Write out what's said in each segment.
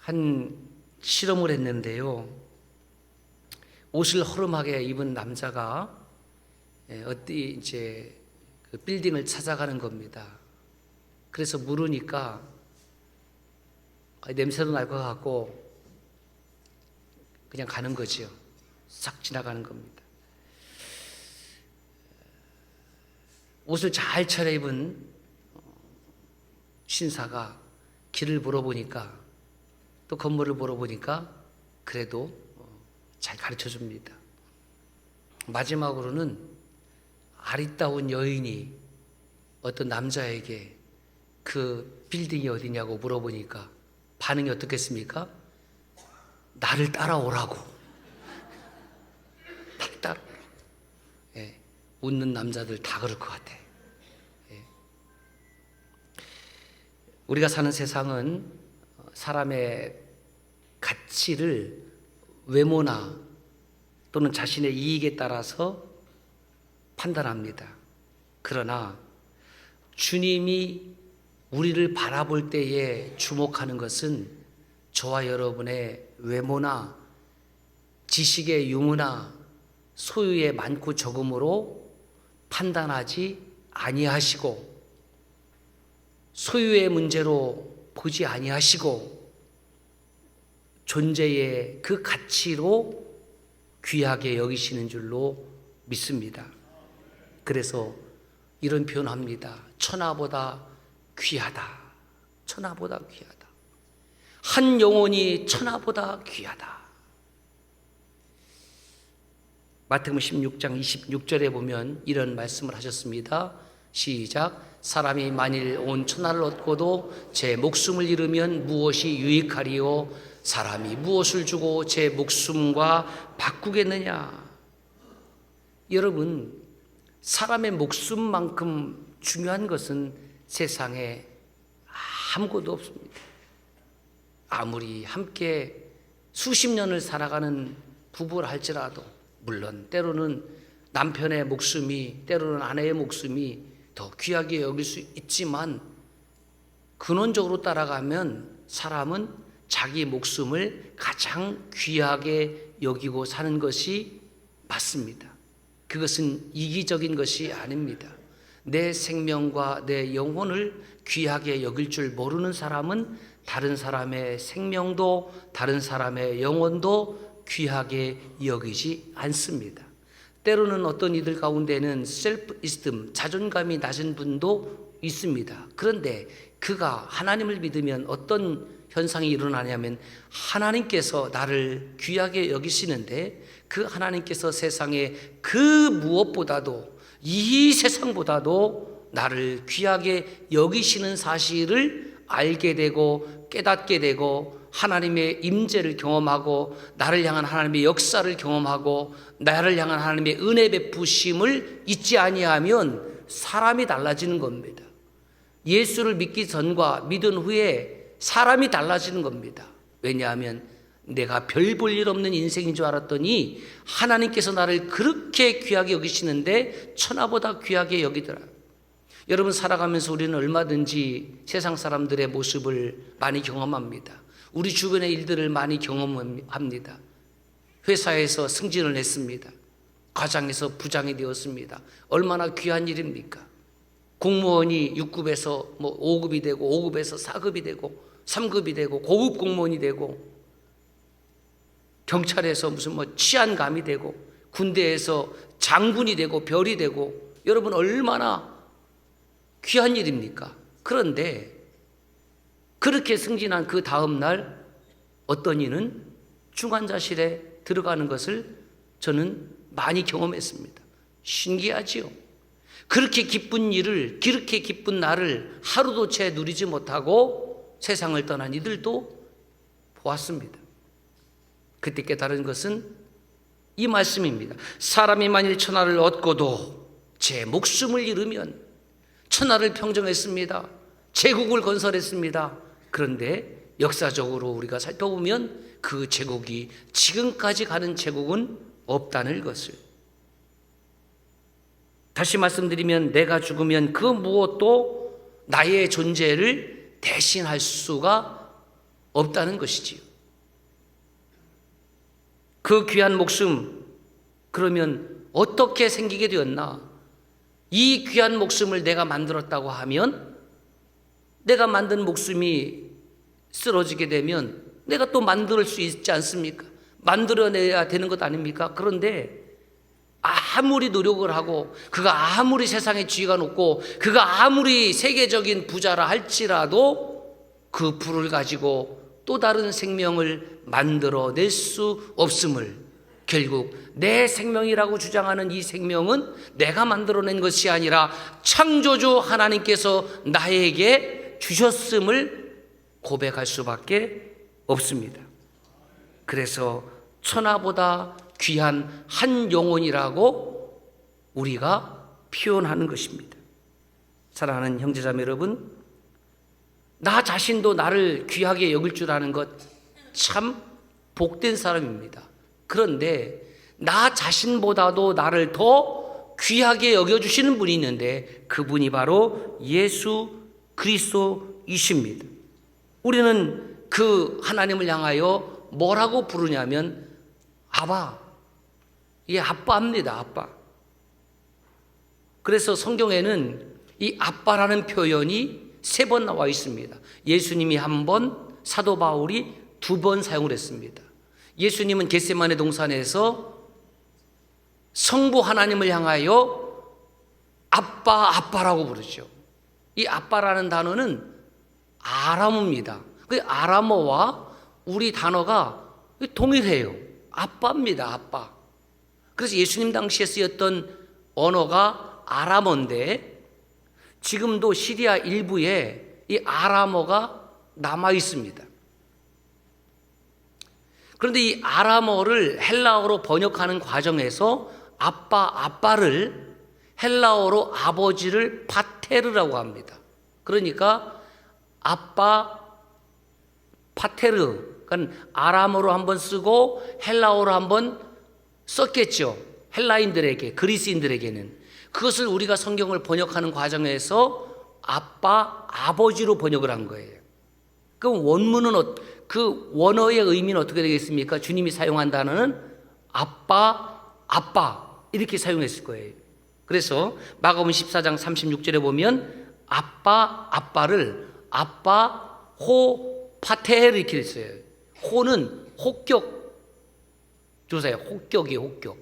한 실험을 했는데요. 옷을 허름하게 입은 남자가 어디 이제 그 빌딩을 찾아가는 겁니다. 그래서 물으니까 냄새도 날 것 같고 그냥 가는 거지요. 싹 지나가는 겁니다. 옷을 잘 차려입은 신사가 길을 물어보니까 또 건물을 물어보니까 그래도 잘 가르쳐 줍니다. 마지막으로는 아리따운 여인이 어떤 남자에게 그 빌딩이 어디냐고 물어보니까 반응이 어떻겠습니까? 나를 따라오라고. 나를 따라오라고. 예, 웃는 남자들 다 그럴 것 같아. 예. 우리가 사는 세상은 사람의 가치를 외모나 또는 자신의 이익에 따라서 판단합니다. 그러나 주님이 우리를 바라볼 때에 주목하는 것은 저와 여러분의 외모나 지식의 유무나 소유의 많고 적음으로 판단하지 아니하시고 소유의 문제로 보지 아니하시고 존재의 그 가치로 귀하게 여기시는 줄로 믿습니다. 그래서 이런 표현합니다. 천하보다 귀하다. 천하보다 귀하다. 한 영혼이 천하보다 귀하다. 마태복음 16장 26절에 보면 이런 말씀을 하셨습니다. 시작. 사람이 만일 온 천하를 얻고도 제 목숨을 잃으면 무엇이 유익하리요? 사람이 무엇을 주고 제 목숨과 바꾸겠느냐? 여러분, 사람의 목숨만큼 중요한 것은 세상에 아무것도 없습니다. 아무리 함께 수십 년을 살아가는 부부를 할지라도 물론 때로는 남편의 목숨이 때로는 아내의 목숨이 더 귀하게 여길 수 있지만 근원적으로 따라가면 사람은 자기 목숨을 가장 귀하게 여기고 사는 것이 맞습니다. 그것은 이기적인 것이 아닙니다. 내 생명과 내 영혼을 귀하게 여길 줄 모르는 사람은 다른 사람의 생명도 다른 사람의 영혼도 귀하게 여기지 않습니다. 때로는 어떤 이들 가운데는 셀프 이스템, 자존감이 낮은 분도 있습니다. 그런데 그가 하나님을 믿으면 어떤 현상이 일어나냐면 하나님께서 나를 귀하게 여기시는데 그 하나님께서 세상에 그 무엇보다도 이 세상보다도 나를 귀하게 여기시는 사실을 알게 되고 깨닫게 되고 하나님의 임재를 경험하고 나를 향한 하나님의 역사를 경험하고 나를 향한 하나님의 은혜 베푸심을 잊지 아니하면 사람이 달라지는 겁니다. 예수를 믿기 전과 믿은 후에 사람이 달라지는 겁니다. 왜냐하면 내가 별 볼 일 없는 인생인 줄 알았더니 하나님께서 나를 그렇게 귀하게 여기시는데 천하보다 귀하게 여기더라. 여러분, 살아가면서 우리는 얼마든지 세상 사람들의 모습을 많이 경험합니다. 우리 주변의 일들을 많이 경험합니다. 회사에서 승진을 했습니다. 과장에서 부장이 되었습니다. 얼마나 귀한 일입니까? 공무원이 6급에서 5급이 되고 5급에서 4급이 되고 3급이 되고 고급 공무원이 되고 경찰에서 무슨 치안감이 되고 군대에서 장군이 되고 별이 되고 여러분 얼마나 귀한 일입니까? 그런데 그렇게 승진한 그 다음 날 어떤 이는 중환자실에 들어가는 것을 저는 많이 경험했습니다. 신기하지요? 그렇게 기쁜 일을, 그렇게 기쁜 날을 하루도 채 누리지 못하고 세상을 떠난 이들도 보았습니다. 그때 깨달은 것은 이 말씀입니다. 사람이 만일 천하를 얻고도 제 목숨을 잃으면 천하를 평정했습니다. 제국을 건설했습니다. 그런데 역사적으로 우리가 살펴보면 그 제국이 지금까지 가는 제국은 없다는 것을. 다시 말씀드리면 내가 죽으면 그 무엇도 나의 존재를 대신할 수가 없다는 것이지요. 그 귀한 목숨, 그러면 어떻게 생기게 되었나? 이 귀한 목숨을 내가 만들었다고 하면, 내가 만든 목숨이 쓰러지게 되면 내가 또 만들 수 있지 않습니까? 만들어내야 되는 것 아닙니까? 그런데 아무리 노력을 하고, 그가 아무리 세상에 지위가 높고, 그가 아무리 세계적인 부자라 할지라도 그 불을 가지고 또 다른 생명을 만들어낼 수 없음을, 결국 내 생명이라고 주장하는 이 생명은 내가 만들어낸 것이 아니라 창조주 하나님께서 나에게 주셨음을 고백할 수밖에 없습니다. 그래서 천하보다 귀한 한 영혼이라고 우리가 표현하는 것입니다. 사랑하는 형제자매 여러분, 나 자신도 나를 귀하게 여길 줄 아는 것 참 복된 사람입니다. 그런데 나 자신보다도 나를 더 귀하게 여겨주시는 분이 있는데, 그분이 바로 예수 그리스도이십니다. 우리는 그 하나님을 향하여 뭐라고 부르냐면 아바, 예, 아빠입니다. 아빠. 그래서 성경에는 이 아빠라는 표현이 3번 나와 있습니다. 예수님이 1번, 사도 바울이 2번 사용을 했습니다. 예수님은 겟세마네 동산에서 성부 하나님을 향하여 아빠, 아빠라고 부르죠. 이 아빠라는 단어는 아람어입니다. 그 아람어와 우리 단어가 동일해요. 아빠입니다. 아빠. 그래서 예수님 당시에 쓰였던 언어가 아람어인데, 지금도 시리아 일부에 이 아람어가 남아 있습니다. 그런데 이 아람어를 헬라어로 번역하는 과정에서 아빠를 헬라어로 아버지를 파테르라고 합니다. 그러니까 아빠 파테르, 그러니까 아람어로 한번 쓰고 헬라어로 한번 썼겠죠. 헬라인들에게, 그리스인들에게는. 그것을 우리가 성경을 번역하는 과정에서 아빠, 아버지로 번역을 한 거예요. 그럼 원문은, 그 원어의 의미는 어떻게 되겠습니까? 주님이 사용한 단어는 아빠, 아빠 이렇게 사용했을 거예요. 그래서 마가복음 14장 36절에 보면 아빠, 아빠를 아빠 호 파테르 이렇게 했어요. 호는 혹격 조사예요. 혹격이에요. 혹격.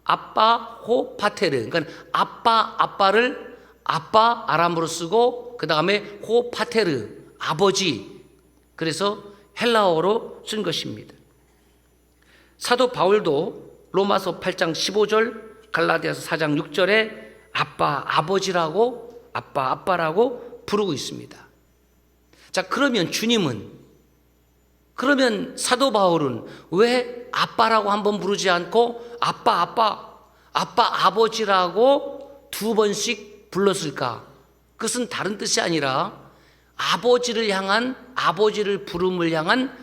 아빠 호 파테르. 그러니까 아빠, 아빠를 아빠 아람어로 쓰고 그 다음에 호 파테르, 아버지. 그래서 헬라어로 쓴 것입니다. 사도 바울도 로마서 8장 15절, 갈라디아서 4장 6절에 아빠, 아버지라고, 아빠, 아빠라고 부르고 있습니다. 자, 그러면 주님은, 그러면 사도 바울은 왜 아빠라고 한번 부르지 않고 아빠, 아빠, 아빠, 아버지라고 2번씩 불렀을까? 그것은 다른 뜻이 아니라 아버지를 향한, 아버지를 부름을 향한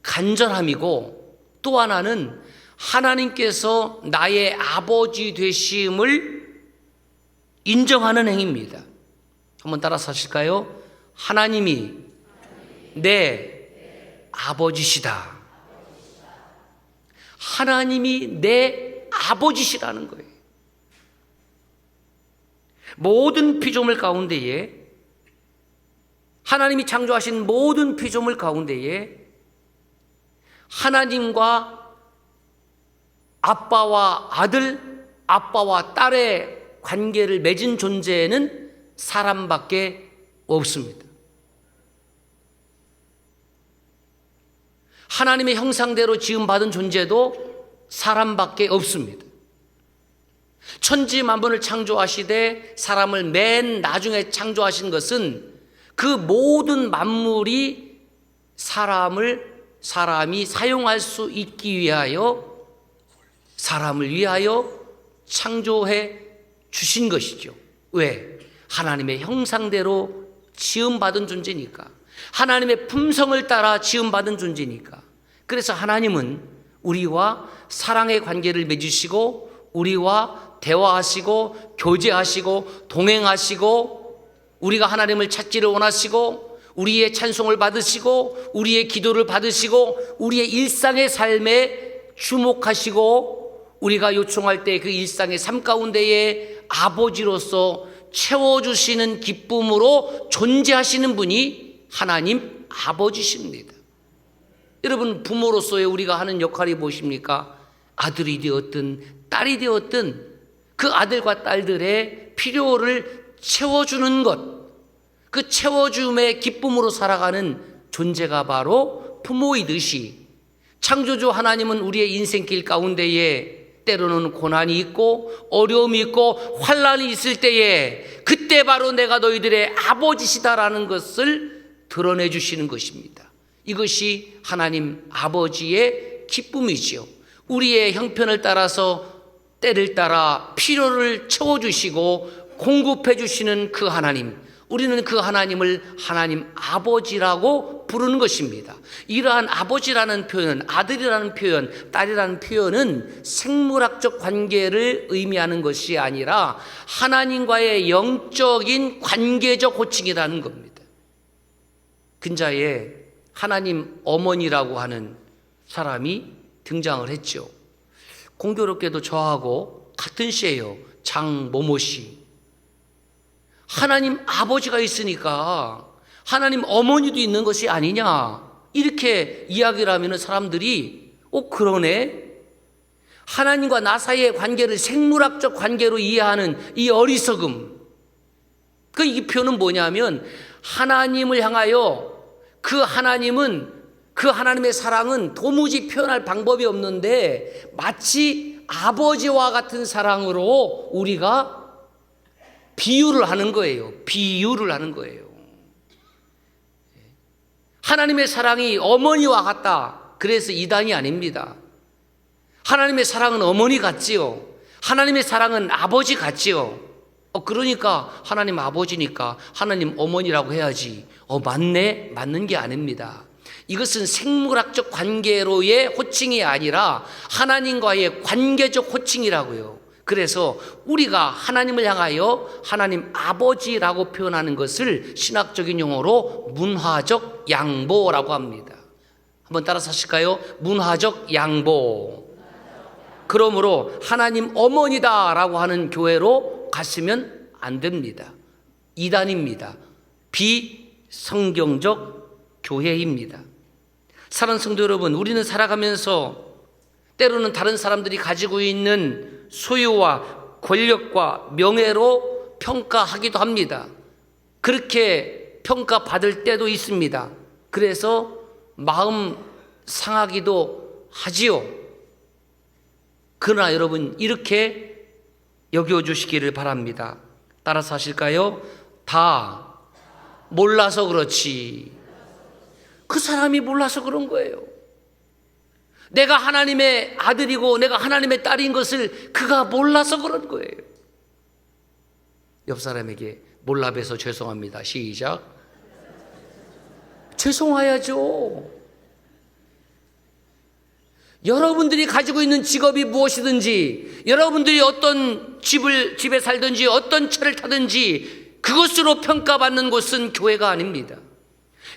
간절함이고, 또 하나는 하나님께서 나의 아버지 되심을 인정하는 행위입니다. 한번 따라서 하실까요? 하나님이 내 아버지시다. 하나님이 내 아버지시라는 거예요. 모든 피조물 가운데에, 하나님이 창조하신 모든 피조물 가운데에 하나님과 아빠와 아들, 아빠와 딸의 관계를 맺은 존재는 사람밖에 없습니다. 하나님의 형상대로 지음받은 존재도 사람밖에 없습니다. 천지 만물을 창조하시되 사람을 맨 나중에 창조하신 것은 그 모든 만물이 사람이 사용할 수 있기 위하여, 사람을 위하여 창조해 주신 것이죠. 왜? 하나님의 형상대로 지음받은 존재니까. 하나님의 품성을 따라 지음받은 존재니까. 그래서 하나님은 우리와 사랑의 관계를 맺으시고, 우리와 대화하시고, 교제하시고, 동행하시고, 우리가 하나님을 찾기를 원하시고, 우리의 찬송을 받으시고 우리의 기도를 받으시고 우리의 일상의 삶에 주목하시고 우리가 요청할 때 그 일상의 삶 가운데에 아버지로서 채워주시는 기쁨으로 존재하시는 분이 하나님 아버지십니다. 여러분, 부모로서의 우리가 하는 역할이 무엇입니까? 아들이 되었든 딸이 되었든 그 아들과 딸들의 필요를 채워주는 것, 그 채워줌의 기쁨으로 살아가는 존재가 바로 부모이듯이 창조주 하나님은 우리의 인생길 가운데에 때로는 고난이 있고 어려움이 있고 환난이 있을 때에 그때 바로 내가 너희들의 아버지시다라는 것을 드러내 주시는 것입니다. 이것이 하나님 아버지의 기쁨이지요. 우리의 형편을 따라서 때를 따라 필요를 채워주시고 공급해 주시는 그 하나님, 우리는 그 하나님을 하나님 아버지라고 부르는 것입니다. 이러한 아버지라는 표현, 아들이라는 표현, 딸이라는 표현은 생물학적 관계를 의미하는 것이 아니라 하나님과의 영적인 관계적 호칭이라는 겁니다. 근자에 하나님 어머니라고 하는 사람이 등장을 했죠. 공교롭게도 저하고 같은 씨예요. 장모모 씨. 하나님 아버지가 있으니까 하나님 어머니도 있는 것이 아니냐, 이렇게 이야기를 하면 사람들이 그러네, 하나님과 나 사이의 관계를 생물학적 관계로 이해하는 이 어리석음, 이 표현은 뭐냐면 하나님을 향하여 그 하나님의 사랑은 도무지 표현할 방법이 없는데 마치 아버지와 같은 사랑으로 우리가 비유를 하는 거예요. 비유를 하는 거예요. 하나님의 사랑이 어머니와 같다, 그래서 이단이 아닙니다. 하나님의 사랑은 어머니 같지요. 하나님의 사랑은 아버지 같지요. 그러니까 하나님 아버지니까 하나님 어머니라고 해야지. 맞네? 맞는 게 아닙니다. 이것은 생물학적 관계로의 호칭이 아니라 하나님과의 관계적 호칭이라고요. 그래서 우리가 하나님을 향하여 하나님 아버지라고 표현하는 것을 신학적인 용어로 문화적 양보라고 합니다. 한번 따라서 하실까요? 문화적 양보. 그러므로 하나님 어머니다라고 하는 교회로 갔으면 안 됩니다. 이단입니다. 비성경적 교회입니다. 사랑하는 성도 여러분, 우리는 살아가면서 때로는 다른 사람들이 가지고 있는 소유와 권력과 명예로 평가하기도 합니다. 그렇게 평가받을 때도 있습니다. 그래서 마음 상하기도 하지요. 그러나 여러분, 이렇게 여겨주시기를 바랍니다. 따라서 하실까요? 다 몰라서 그렇지. 그 사람이 몰라서 그런 거예요. 내가 하나님의 아들이고 내가 하나님의 딸인 것을 그가 몰라서 그런 거예요. 옆 사람에게 몰라봬서 죄송합니다. 시작. 죄송해야죠. 여러분들이 가지고 있는 직업이 무엇이든지, 여러분들이 어떤 집에 살든지 어떤 차를 타든지 그것으로 평가받는 곳은 교회가 아닙니다.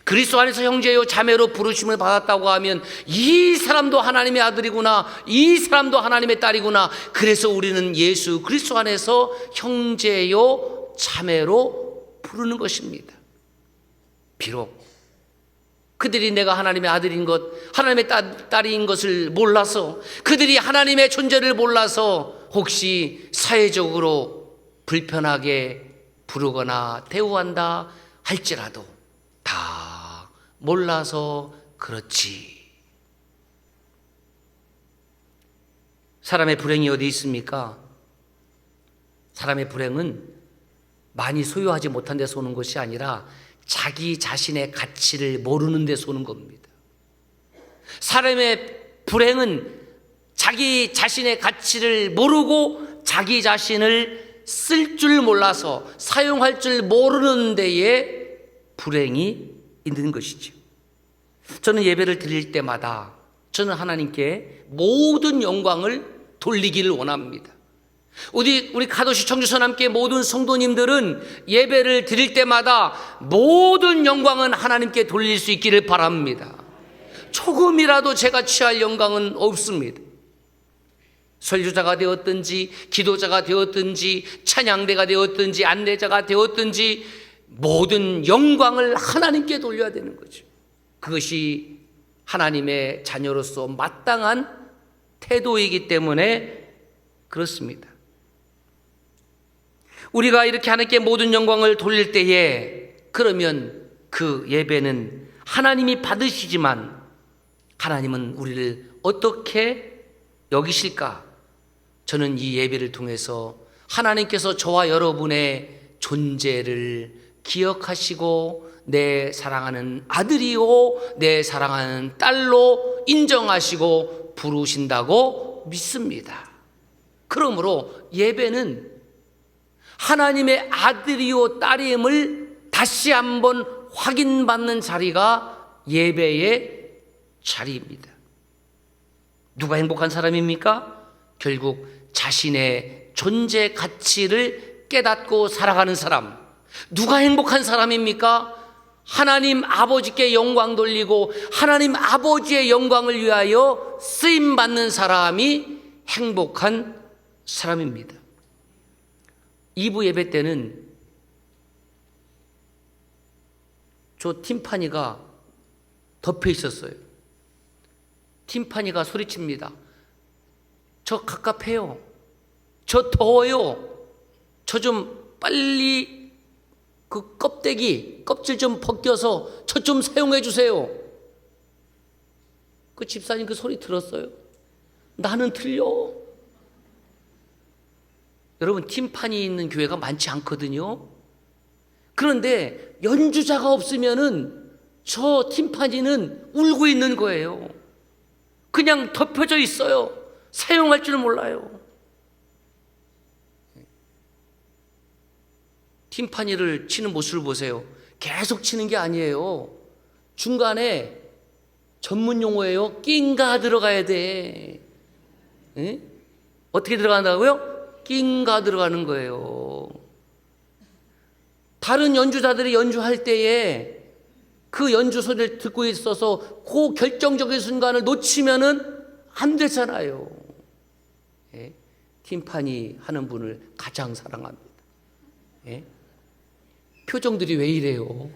그리스도 안에서 형제요 자매로 부르심을 받았다고 하면 이 사람도 하나님의 아들이구나, 이 사람도 하나님의 딸이구나, 그래서 우리는 예수 그리스도 안에서 형제요 자매로 부르는 것입니다. 비록 그들이 내가 하나님의 아들인 것, 하나님의 딸인 것을 몰라서, 그들이 하나님의 존재를 몰라서 혹시 사회적으로 불편하게 부르거나 대우한다 할지라도 다 몰라서 그렇지. 사람의 불행이 어디 있습니까? 사람의 불행은 많이 소유하지 못한 데서 오는 것이 아니라 자기 자신의 가치를 모르는 데서 오는 겁니다. 사람의 불행은 자기 자신의 가치를 모르고 자기 자신을 쓸 줄 몰라서 사용할 줄 모르는 데에 불행이 있는 것이죠. 저는 예배를 드릴 때마다 저는 하나님께 모든 영광을 돌리기를 원합니다. 우리 가도시 청주서남교회 모든 성도님들은 예배를 드릴 때마다 모든 영광은 하나님께 돌릴 수 있기를 바랍니다. 조금이라도 제가 취할 영광은 없습니다. 설교자가 되었든지 기도자가 되었든지 찬양대가 되었든지 안내자가 되었든지 모든 영광을 하나님께 돌려야 되는 거죠. 그것이 하나님의 자녀로서 마땅한 태도이기 때문에 그렇습니다. 우리가 이렇게 하나님께 모든 영광을 돌릴 때에 그러면 그 예배는 하나님이 받으시지만 하나님은 우리를 어떻게 여기실까? 저는 이 예배를 통해서 하나님께서 저와 여러분의 존재를 기억하시고 내 사랑하는 아들이요 내 사랑하는 딸로 인정하시고 부르신다고 믿습니다. 그러므로 예배는 하나님의 아들이요 딸임을 다시 한번 확인받는 자리가 예배의 자리입니다. 누가 행복한 사람입니까? 결국 자신의 존재 가치를 깨닫고 살아가는 사람. 누가 행복한 사람입니까? 하나님 아버지께 영광 돌리고 하나님 아버지의 영광을 위하여 쓰임받는 사람이 행복한 사람입니다. 2부 예배 때는 저 팀파니가 덮여 있었어요. 팀파니가 소리칩니다. 저 갑갑해요. 저 더워요. 저 좀 빨리 그 껍질 좀 벗겨서 저 좀 사용해 주세요. 그 집사님 그 소리 들었어요? 나는 틀려. 여러분 팀판이 있는 교회가 많지 않거든요. 그런데 연주자가 없으면은 저 팀판이는 울고 있는 거예요. 그냥 덮여져 있어요. 사용할 줄 몰라요. 팀파니를 치는 모습을 보세요. 계속 치는 게 아니에요. 중간에 전문 용어예요. 낑가 들어가야 돼. 에? 어떻게 들어간다고요? 낑가 들어가는 거예요. 다른 연주자들이 연주할 때에 그 연주 소리를 듣고 있어서 그 결정적인 순간을 놓치면은 안 되잖아요. 예? 팀파니 하는 분을 가장 사랑합니다. 예? 표정들이 왜 이래요?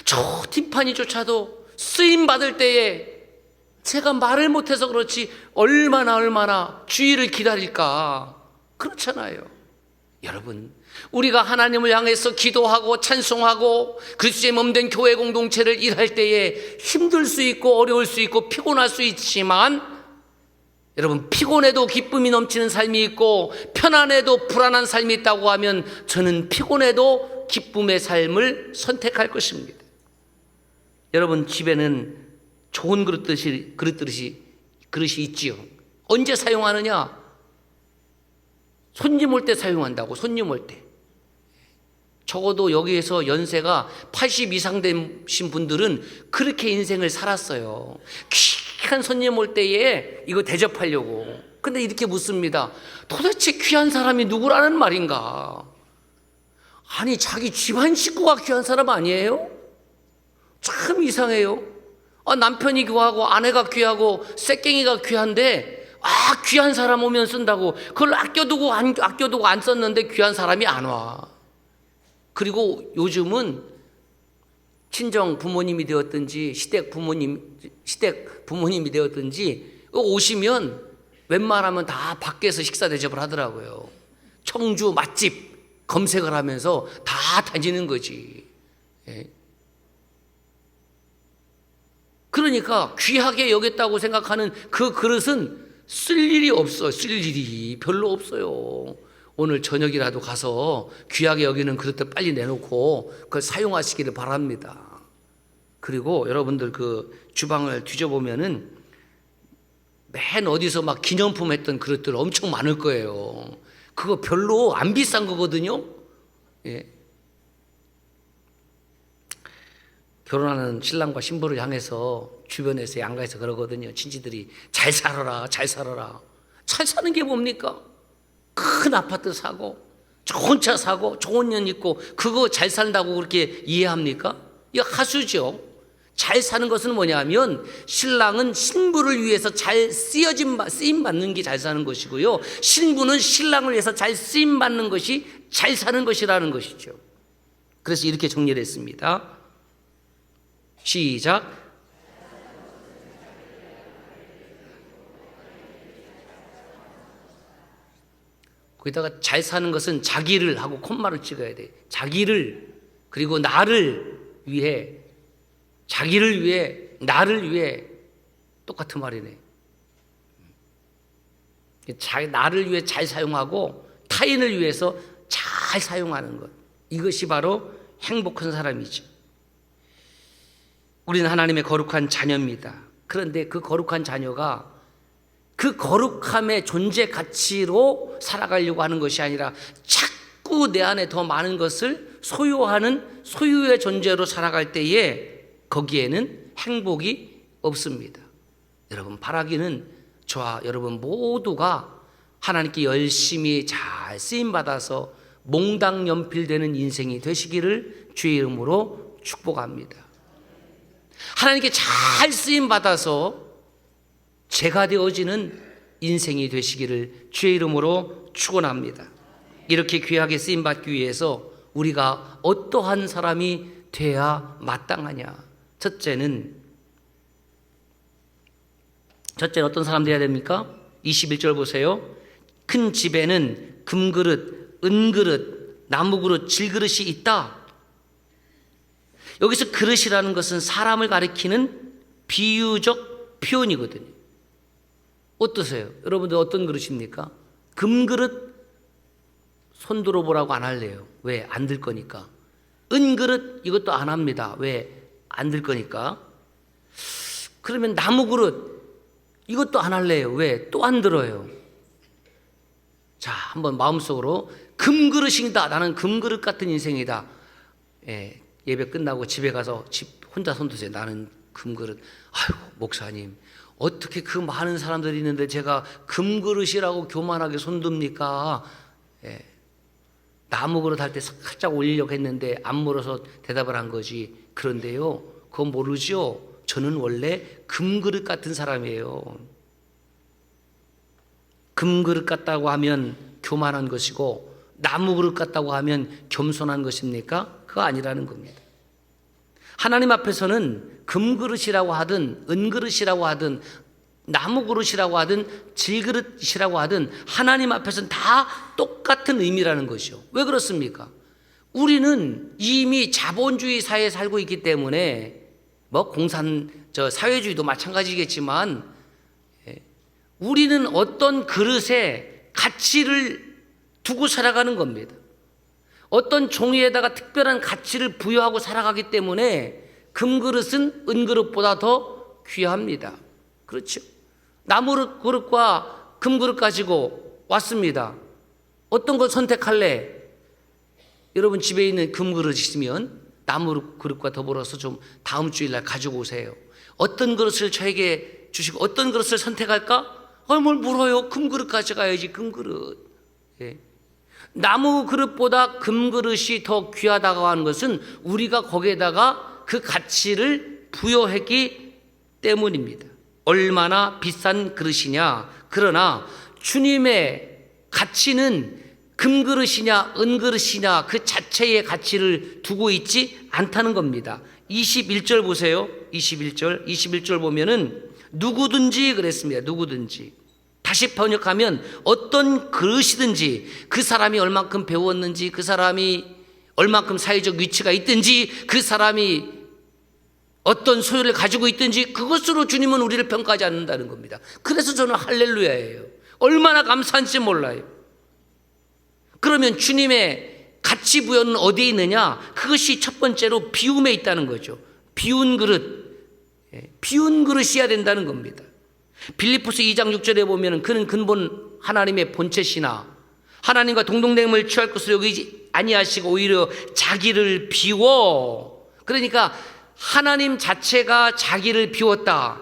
저 팀파니조차도 쓰임 받을 때에 제가 말을 못해서 그렇지 얼마나 주의를 기다릴까. 그렇잖아요. 여러분, 우리가 하나님을 향해서 기도하고 찬송하고 그리스도의 몸된 교회 공동체를 일할 때에 힘들 수 있고 어려울 수 있고 피곤할 수 있지만 여러분, 피곤해도 기쁨이 넘치는 삶이 있고 편안해도 불안한 삶이 있다고 하면 저는 피곤해도 기쁨의 삶을 선택할 것입니다. 여러분, 집에는 좋은 그릇들이 있지요. 언제 사용하느냐? 손님 올 때 사용한다고. 손님 올 때. 적어도 여기에서 연세가 80 이상 되신 분들은 그렇게 인생을 살았어요. 귀한 손님 올 때에 이거 대접하려고. 근데 이렇게 묻습니다. 도대체 귀한 사람이 누구라는 말인가? 아니, 자기 집안 식구가 귀한 사람 아니에요? 참 이상해요. 남편이 귀하고 아내가 귀하고 쇳갱이가 귀한데 귀한 사람 오면 쓴다고 그걸 아껴두고 안 썼는데 귀한 사람이 안 와. 그리고 요즘은 친정 부모님이 되었든지 시댁 부모님이 되었든지 오시면 웬만하면 다 밖에서 식사 대접을 하더라고요. 청주 맛집 검색을 하면서 다 다니는 거지. 예. 그러니까 귀하게 여겼다고 생각하는 그 그릇은 쓸 일이 없어요. 쓸 일이 별로 없어요. 오늘 저녁이라도 가서 귀하게 여기는 그릇들 빨리 내놓고 그걸 사용하시기를 바랍니다. 그리고 여러분들 그 주방을 뒤져보면은 맨 어디서 막 기념품 했던 그릇들 엄청 많을 거예요. 그거 별로 안 비싼 거거든요. 예. 결혼하는 신랑과 신부를 향해서 주변에서 양가에서 그러거든요. 친지들이 잘 살아라, 잘 살아라. 잘 사는 게 뭡니까? 큰 아파트 사고, 좋은 차 사고, 좋은 년 있고, 그거 잘 산다고 그렇게 이해합니까? 이거 하수죠. 잘 사는 것은 뭐냐면 신랑은 신부를 위해서 잘 쓰임 받는 게 잘 사는 것이고요, 신부는 신랑을 위해서 잘 쓰임 받는 것이 잘 사는 것이라는 것이죠. 그래서 이렇게 정리를 했습니다. 시작. 거기다가 잘 사는 것은 자기를 하고 콤마를 찍어야 돼. 자기를, 그리고 나를 위해, 자기를 위해, 나를 위해. 똑같은 말이네. 나를 위해 잘 사용하고 타인을 위해서 잘 사용하는 것, 이것이 바로 행복한 사람이죠. 우리는 하나님의 거룩한 자녀입니다. 그런데 그 거룩한 자녀가 그 거룩함의 존재 가치로 살아가려고 하는 것이 아니라 자꾸 내 안에 더 많은 것을 소유하는 소유의 존재로 살아갈 때에 거기에는 행복이 없습니다. 여러분, 바라기는 저와 여러분 모두가 하나님께 열심히 잘 쓰임받아서 몽당연필되는 인생이 되시기를 주의 이름으로 축복합니다. 하나님께 잘 쓰임받아서 제가 되어지는 인생이 되시기를 주의 이름으로 축원합니다. 이렇게 귀하게 쓰임받기 위해서 우리가 어떠한 사람이 돼야 마땅하냐? 첫째는 어떤 사람 돼야 됩니까? 21절 보세요. 큰 집에는 금그릇, 은그릇, 나무그릇, 질그릇이 있다. 여기서 그릇이라는 것은 사람을 가리키는 비유적 표현이거든요. 어떠세요? 여러분들 어떤 그릇입니까? 금그릇 손들어 보라고 안 할래요. 왜? 안 들 거니까. 은그릇 이것도 안 합니다. 왜? 안 들 거니까. 그러면 나무그릇 이것도 안 할래요. 왜? 또 안 들어요. 자, 한번 마음속으로 금그릇이다. 나는 금그릇 같은 인생이다. 예배 끝나고 집에 가서 혼자 손 드세요. 나는 금그릇. 아이고, 목사님, 어떻게 그 많은 사람들이 있는데 제가 금그릇이라고 교만하게 손듭니까? 나무그릇 할 때 살짝 올리려고 했는데 안 물어서 대답을 한 거지. 그런데요, 그거 모르죠? 저는 원래 금그릇 같은 사람이에요. 금그릇 같다고 하면 교만한 것이고 나무그릇 같다고 하면 겸손한 것입니까? 그거 아니라는 겁니다. 하나님 앞에서는 금그릇이라고 하든 은그릇이라고 하든 나무그릇이라고 하든 질그릇이라고 하든 하나님 앞에서는 다 똑같은 의미라는 것이요. 왜 그렇습니까? 우리는 이미 자본주의 사회에 살고 있기 때문에 사회주의도 마찬가지겠지만 우리는 어떤 그릇에 가치를 두고 살아가는 겁니다. 어떤 종이에다가 특별한 가치를 부여하고 살아가기 때문에 금그릇은 은그릇보다 더 귀합니다. 그렇죠? 나무그릇과 금그릇 가지고 왔습니다. 어떤 걸 선택할래? 여러분 집에 있는 금그릇 있으면 나무그릇과 더불어서 좀 다음 주일날 가지고 오세요. 어떤 그릇을 저에게 주시고 어떤 그릇을 선택할까? 뭘 물어요? 금그릇 가져가야지. 금그릇. 나무 그릇보다 금그릇이 더 귀하다고 하는 것은 우리가 거기에다가 그 가치를 부여했기 때문입니다. 얼마나 비싼 그릇이냐. 그러나 주님의 가치는 금그릇이냐 은그릇이냐 그 자체의 가치를 두고 있지 않다는 겁니다. 21절 보세요. 21절 보면은 누구든지 그랬습니다. 누구든지. 다시 번역하면 어떤 그릇이든지 그 사람이 얼만큼 배웠는지 그 사람이 얼만큼 사회적 위치가 있든지 그 사람이 어떤 소유를 가지고 있든지 그것으로 주님은 우리를 평가하지 않는다는 겁니다. 그래서 저는 할렐루야예요. 얼마나 감사한지 몰라요. 그러면 주님의 가치 부여는 어디에 있느냐? 그것이 첫 번째로 비움에 있다는 거죠. 비운 그릇이어야 된다는 겁니다. 빌립보서 2장 6절에 보면 그는 근본 하나님의 본체시나 하나님과 동등됨을 취할 것으로 여기지 아니하시고 오히려 자기를 비워. 그러니까 하나님 자체가 자기를 비웠다.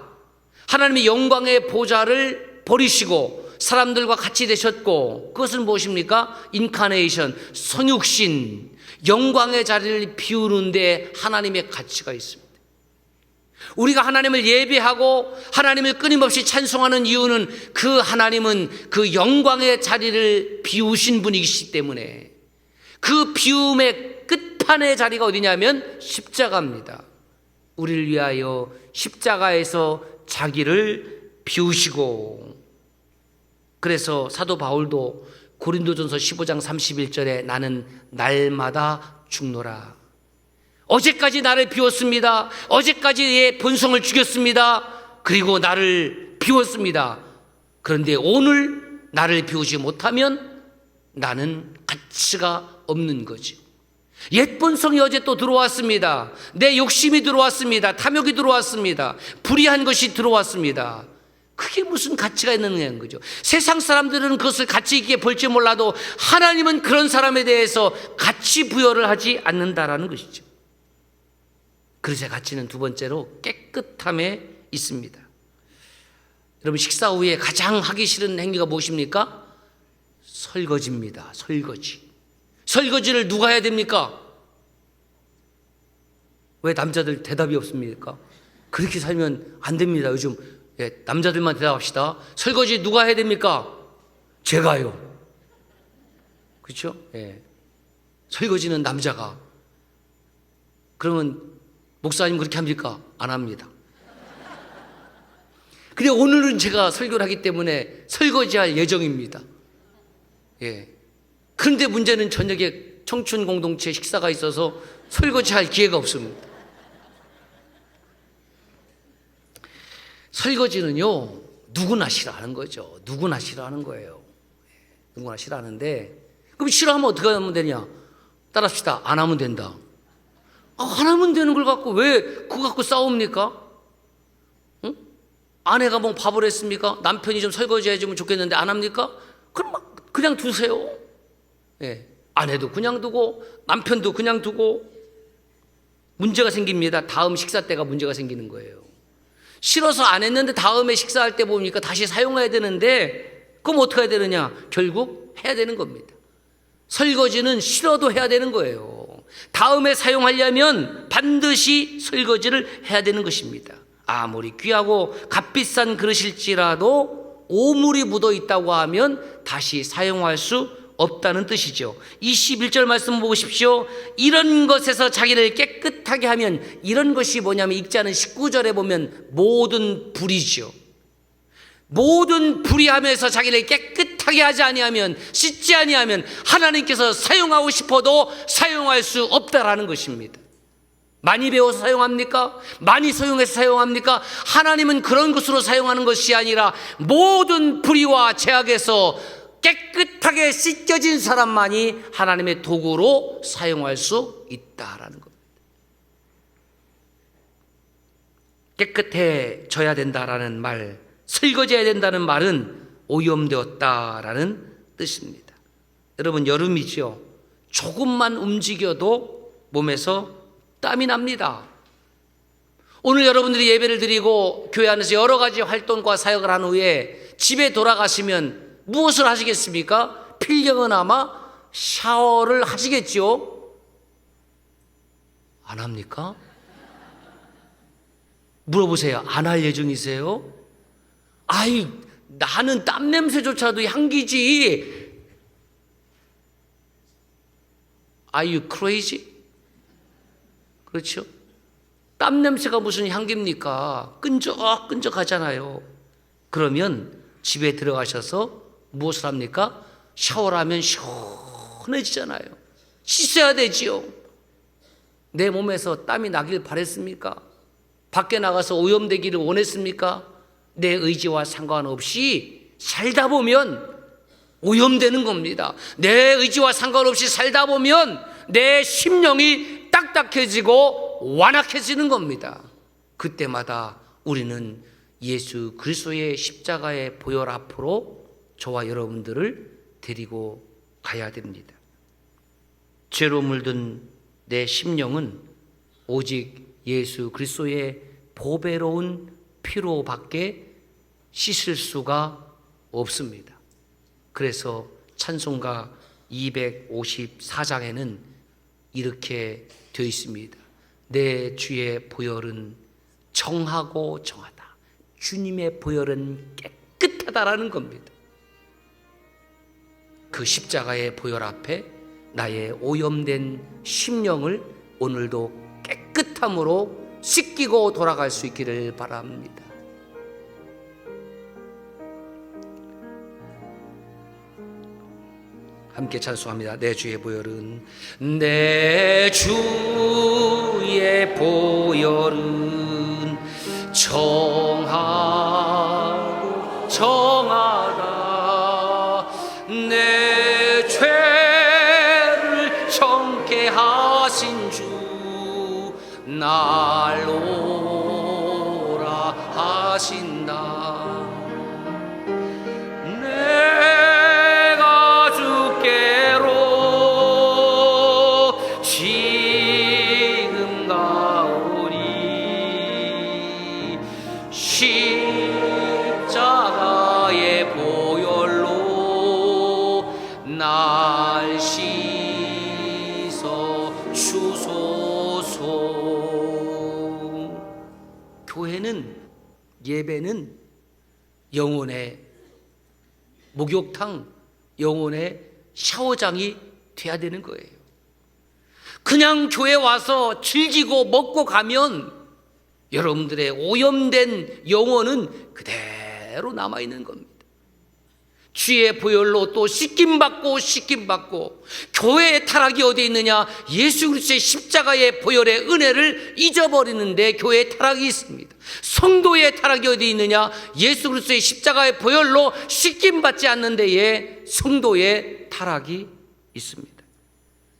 하나님의 영광의 보좌를 버리시고 사람들과 같이 되셨고, 그것은 무엇입니까? 인카네이션, 성육신, 영광의 자리를 비우는데 하나님의 가치가 있습니다. 우리가 하나님을 예배하고 하나님을 끊임없이 찬송하는 이유는 그 하나님은 그 영광의 자리를 비우신 분이시기 때문에, 그 비움의 끝판의 자리가 어디냐면 십자가입니다. 우리를 위하여 십자가에서 자기를 비우시고, 그래서 사도 바울도 고린도전서 15장 31절에 나는 날마다 죽노라. 어제까지 나를 비웠습니다. 어제까지 내 본성을 죽였습니다. 그리고 나를 비웠습니다. 그런데 오늘 나를 비우지 못하면 나는 가치가 없는 거죠. 옛 본성이 어제 또 들어왔습니다. 내 욕심이 들어왔습니다. 탐욕이 들어왔습니다. 불의한 것이 들어왔습니다. 그게 무슨 가치가 있는 거죠. 세상 사람들은 그것을 가치 있게 볼지 몰라도 하나님은 그런 사람에 대해서 가치 부여를 하지 않는다라는 것이죠. 그릇의 가치는 두 번째로 깨끗함에 있습니다. 여러분, 식사 후에 가장 하기 싫은 행위가 무엇입니까? 설거지입니다. 설거지. 설거지를 누가 해야 됩니까? 왜 남자들 대답이 없습니까? 그렇게 살면 안 됩니다. 요즘 남자들만 대답합시다. 설거지 누가 해야 됩니까? 제가요. 그렇죠? 설거지는 남자가. 그러면 목사님 그렇게 합니까? 안 합니다. 근데 오늘은 제가 설교를 하기 때문에 설거지할 예정입니다. 그런데 문제는 저녁에 청춘 공동체 식사가 있어서 설거지할 기회가 없습니다. 설거지는요, 누구나 싫어하는 거죠. 누구나 싫어하는 거예요. 누구나 싫어하는데, 그럼 싫어하면 어떻게 하면 되냐? 따라합시다. 안 하면 된다. 안 하면 되는 걸 갖고 왜 그거 갖고 싸웁니까? 응? 아내가 뭐 밥을 했습니까? 남편이 좀 설거지 해주면 좋겠는데 안 합니까? 그럼 막 그냥 두세요. 아내도 그냥 두고 남편도 그냥 두고 문제가 생깁니다. 다음 식사 때가 문제가 생기는 거예요. 싫어서 안 했는데 다음에 식사할 때 보니까 다시 사용해야 되는데, 그럼 어떻게 해야 되느냐? 결국 해야 되는 겁니다. 설거지는 싫어도 해야 되는 거예요. 다음에 사용하려면 반드시 설거지를 해야 되는 것입니다. 아무리 귀하고 값비싼 그릇일지라도 오물이 묻어 있다고 하면 다시 사용할 수 없다는 뜻이죠. 21절 말씀 보십시오. 이런 것에서 자기를 깨끗하게 하면, 이런 것이 뭐냐면 읽자는 19절에 보면 모든 불이죠. 모든 불의함에서 자기를 깨끗하게 하지 아니하면, 씻지 아니하면 하나님께서 사용하고 싶어도 사용할 수 없다라는 것입니다. 많이 배워서 사용합니까? 많이 소용해서 사용합니까? 하나님은 그런 것으로 사용하는 것이 아니라 모든 불의와 죄악에서 깨끗하게 씻겨진 사람만이 하나님의 도구로 사용할 수 있다라는 겁니다. 깨끗해져야 된다라는 말, 설거지해야 된다는 말은 오염되었다라는 뜻입니다. 여러분, 여름이죠. 조금만 움직여도 몸에서 땀이 납니다. 오늘 여러분들이 예배를 드리고 교회 안에서 여러 가지 활동과 사역을 한 후에 집에 돌아가시면 무엇을 하시겠습니까? 필경은 아마 샤워를 하시겠죠? 안 합니까? 물어보세요. 안 할 예정이세요? 아이, 나는 땀 냄새조차도 향기지. Are you crazy? 그렇죠? 땀 냄새가 무슨 향기입니까? 끈적끈적하잖아요. 그러면 집에 들어가셔서 무엇을 합니까? 샤워를 하면 시원해지잖아요. 씻어야 되지요. 내 몸에서 땀이 나길 바랬습니까? 밖에 나가서 오염되기를 원했습니까? 내 의지와 상관없이 살다 보면 오염되는 겁니다. 내 의지와 상관없이 살다 보면 내 심령이 딱딱해지고 완악해지는 겁니다. 그때마다 우리는 예수 그리스도의 십자가의 보혈 앞으로 저와 여러분들을 데리고 가야 됩니다. 죄로 물든 내 심령은 오직 예수 그리스도의 보배로운 피로밖에 씻을 수가 없습니다. 그래서 찬송가 254장에는 이렇게 되어 있습니다. 내 주의 보혈은 정하고 정하다. 주님의 보혈은 깨끗하다라는 겁니다. 그 십자가의 보혈 앞에 나의 오염된 심령을 오늘도 깨끗함으로 씻기고 돌아갈 수 있기를 바랍니다. 함께 찬송합니다. 내 주의 보혈은, 내 주의 보혈은 정하고 정하다. 내 죄를 정케 하신 주 날 오라 하신다. 내가 주께로 지금 가오니 십자가의 보혈로 날 씻어 주소서. 교회는, 예배는 영혼의 목욕탕, 영혼의 샤워장이 돼야 되는 거예요. 그냥 교회 와서 즐기고 먹고 가면 여러분들의 오염된 영혼은 그대로 남아있는 겁니다. 주의 보혈로 또 씻김받고 교회의 타락이 어디 있느냐? 예수 그리스도의 십자가의 보혈의 은혜를 잊어버리는데 교회의 타락이 있습니다. 성도의 타락이 어디 있느냐? 예수 그리스도의 십자가의 보혈로 씻김받지 않는 데에 성도의 타락이 있습니다.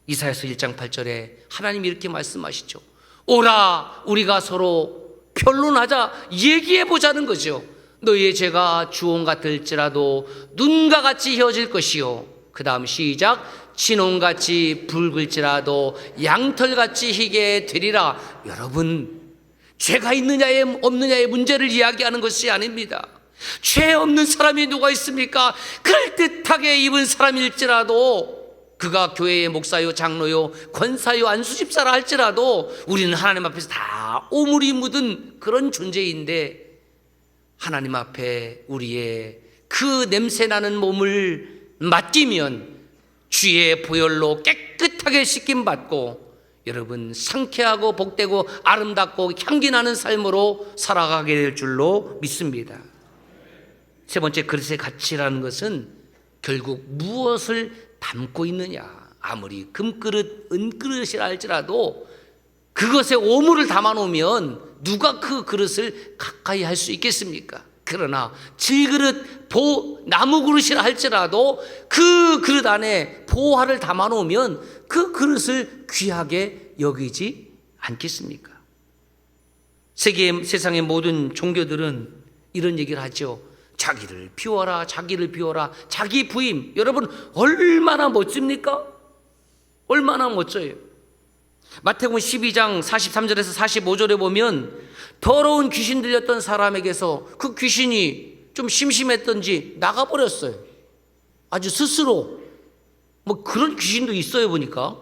이사야서 1장 8절에 하나님이 이렇게 말씀하시죠. 오라 우리가 서로 변론하자, 얘기해보자는 거죠. 너희의 죄가 주홍 같을지라도 눈과 같이 휘어질 것이요, 그 다음 시작, 진홍같이 붉을지라도 양털같이 희게 되리라. 여러분, 죄가 있느냐에 없느냐의 문제를 이야기하는 것이 아닙니다. 죄 없는 사람이 누가 있습니까? 그럴듯하게 입은 사람일지라도, 그가 교회의 목사요 장로요 권사요 안수집사라 할지라도 우리는 하나님 앞에서 다 오물이 묻은 그런 존재인데, 하나님 앞에 우리의 그 냄새나는 몸을 맡기면 주의 보혈로 깨끗하게 씻김받고 여러분 상쾌하고 복되고 아름답고 향기나는 삶으로 살아가게 될 줄로 믿습니다. 세 번째, 그릇의 가치라는 것은 결국 무엇을 담고 있느냐. 아무리 금그릇 은그릇이라 할지라도 그것에 오물을 담아놓으면 누가 그 그릇을 가까이 할 수 있겠습니까? 그러나 질그릇, 나무 그릇이라 할지라도 그 그릇 안에 보화를 담아놓으면 그 그릇을 귀하게 여기지 않겠습니까? 세상의 모든 종교들은 이런 얘기를 하죠. 자기를 비워라, 자기를 비워라, 자기 부임. 여러분, 얼마나 멋집니까? 얼마나 멋져요. 마태복음 12장 43절에서 45절에 보면 더러운 귀신 들렸던 사람에게서 그 귀신이 좀 심심했던지 나가버렸어요. 아주 스스로. 뭐 그런 귀신도 있어요 보니까.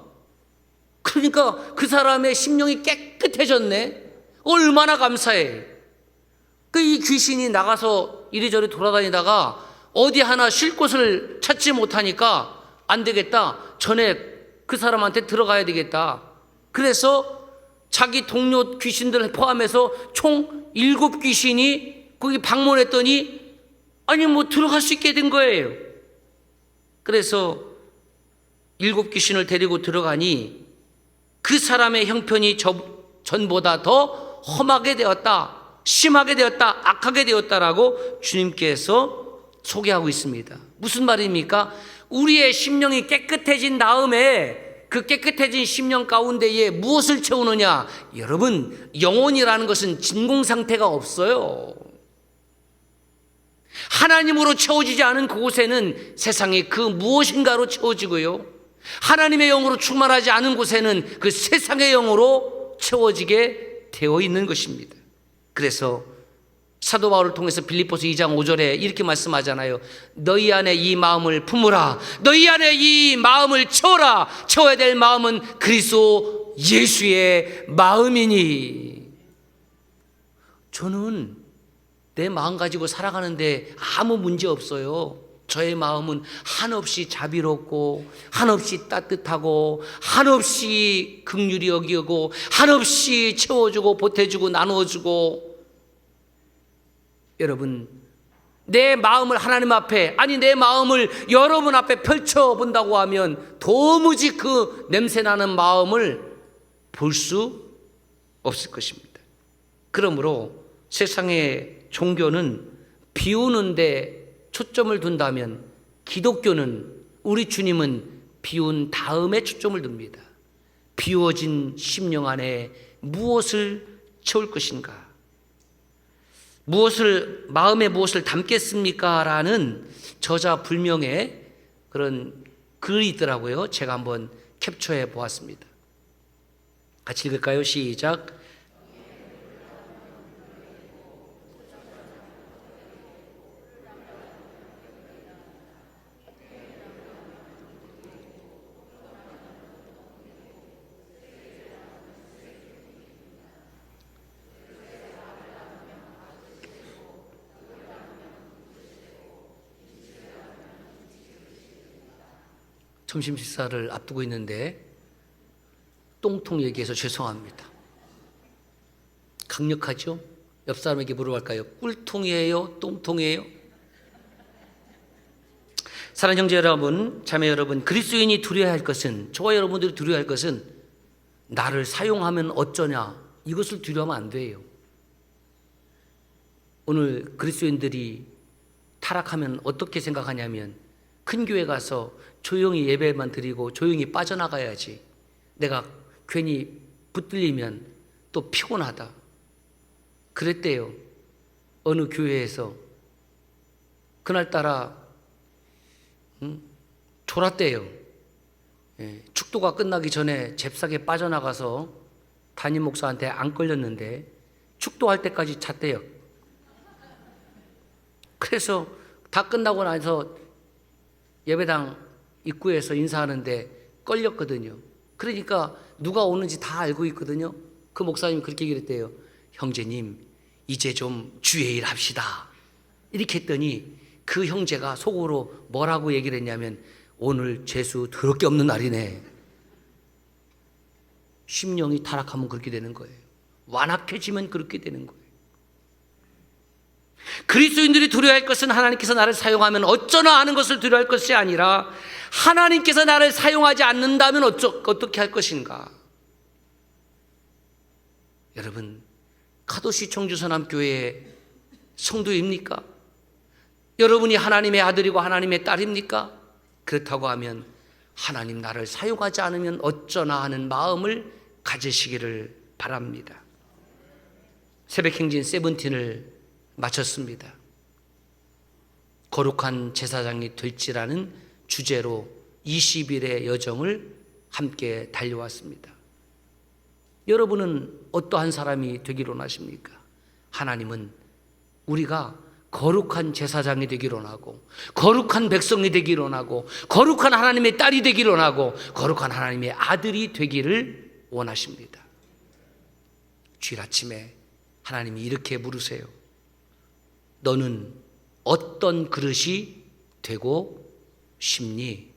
그러니까 그 사람의 심령이 깨끗해졌네. 얼마나 감사해. 이 귀신이 나가서 이리저리 돌아다니다가 어디 하나 쉴 곳을 찾지 못하니까 안 되겠다. 전에 그 사람한테 들어가야 되겠다. 그래서 자기 동료 귀신들을 포함해서 총 7귀신이 거기 방문했더니 아니 뭐 들어갈 수 있게 된 거예요. 그래서 7귀신을 데리고 들어가니 그 사람의 형편이 전보다 더 험하게 되었다, 심하게 되었다, 악하게 되었다라고 주님께서 소개하고 있습니다. 무슨 말입니까? 우리의 심령이 깨끗해진 다음에 그 깨끗해진 심령 가운데에 무엇을 채우느냐? 여러분, 영혼이라는 것은 진공 상태가 없어요. 하나님으로 채워지지 않은 그곳에는 세상의 그 무엇인가로 채워지고요, 하나님의 영으로 충만하지 않은 곳에는 그 세상의 영으로 채워지게 되어 있는 것입니다. 그래서 사도 바울을 통해서 빌립보서 2장 5절에 이렇게 말씀하잖아요. 너희 안에 이 마음을 품으라. 너희 안에 이 마음을 채워라. 채워야 될 마음은 그리스도 예수의 마음이니. 저는 내 마음 가지고 살아가는데 아무 문제 없어요. 저의 마음은 한없이 자비롭고 한없이 따뜻하고 한없이 긍휼히 여기고 한없이 채워주고 보태주고 나눠주고. 여러분, 내 마음을 하나님 앞에, 아니 내 마음을 여러분 앞에 펼쳐본다고 하면 도무지 그 냄새나는 마음을 볼 수 없을 것입니다. 그러므로 세상의 종교는 비우는데 초점을 둔다면 기독교는, 우리 주님은 비운 다음에 초점을 둡니다. 비워진 심령 안에 무엇을 채울 것인가? 마음에 무엇을 담겠습니까? 라는 저자 불명의 그런 글이 있더라고요. 제가 한번 캡처해 보았습니다. 같이 읽을까요? 시작. 점심 식사를 앞두고 있는데 똥통 얘기해서 죄송합니다. 강력하죠? 옆 사람에게 물어볼까요? 꿀통이에요? 똥통이에요? 사랑하는 형제 여러분, 자매 여러분, 그리스도인이 두려워할 것은, 저와 여러분들이 두려워할 것은 나를 사용하면 어쩌냐, 이것을 두려워하면 안 돼요. 오늘 그리스도인들이 타락하면 어떻게 생각하냐면 큰 교회 가서 조용히 예배만 드리고 조용히 빠져나가야지. 내가 괜히 붙들리면 또 피곤하다. 그랬대요. 어느 교회에서. 그날따라 졸았대요. 축도가 끝나기 전에 잽싸게 빠져나가서 담임 목사한테 안 걸렸는데 축도할 때까지 잤대요. 그래서 다 끝나고 나서 예배당 입구에서 인사하는데 걸렸거든요. 그러니까 누가 오는지 다 알고 있거든요. 그 목사님이 그렇게 얘기를 했대요. 형제님, 이제 좀 주의 일 합시다. 이렇게 했더니 그 형제가 속으로 뭐라고 얘기를 했냐면 오늘 재수 더럽게 없는 날이네. 심령이 타락하면 그렇게 되는 거예요. 완악해지면 그렇게 되는 거예요. 그리스도인들이 두려워할 것은 하나님께서 나를 사용하면 어쩌나 하는 것을 두려워할 것이 아니라 하나님께서 나를 사용하지 않는다면 어떻게 할 것인가. 여러분, 카도시 청주선암교회의 성도입니까? 여러분이 하나님의 아들이고 하나님의 딸입니까? 그렇다고 하면 하나님 나를 사용하지 않으면 어쩌나 하는 마음을 가지시기를 바랍니다. 새벽행진 세븐틴을 마쳤습니다. 거룩한 제사장이 될지라는 주제로 20일의 여정을 함께 달려왔습니다. 여러분은 어떠한 사람이 되기를 원하십니까? 하나님은 우리가 거룩한 제사장이 되기를 원하고 거룩한 백성이 되기를 원하고 거룩한 하나님의 딸이 되기를 원하고 거룩한 하나님의 아들이 되기를 원하십니다. 주일 아침에 하나님이 이렇게 물으세요. 너는 어떤 그릇이 되고 싶니?